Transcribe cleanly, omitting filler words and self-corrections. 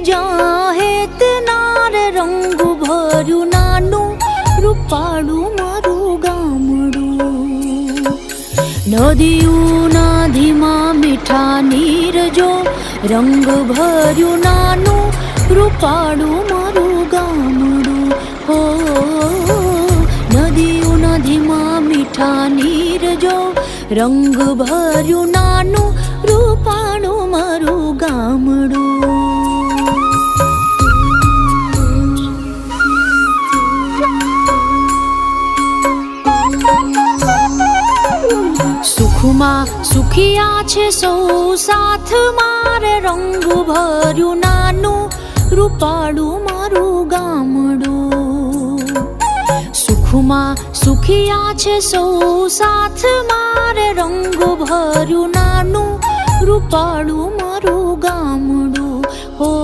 જાહેત નાર રંગ ભર્યું નાનું રૂપાળું મારું ગામડું. નદીઓના ધીમા મીઠા નીર જો રંગ ભર્યું નાનું રૂપાળું મારું ગામડું. હો નદીઓના ધીમા મીઠા નીર જો રંગ ભર્યું નાનું રૂપાળું મારું ગામડું. સુખમાં સુખિયા છે સૌ સાથ મારે રંગ ભર્યું નાનું રૂપાળું મારું ગામડું. સુખમાં સુખિયા છે સૌ સાથ મારે રંગ ભર્યું નાનું રૂપાળું મારું ગામડું. હો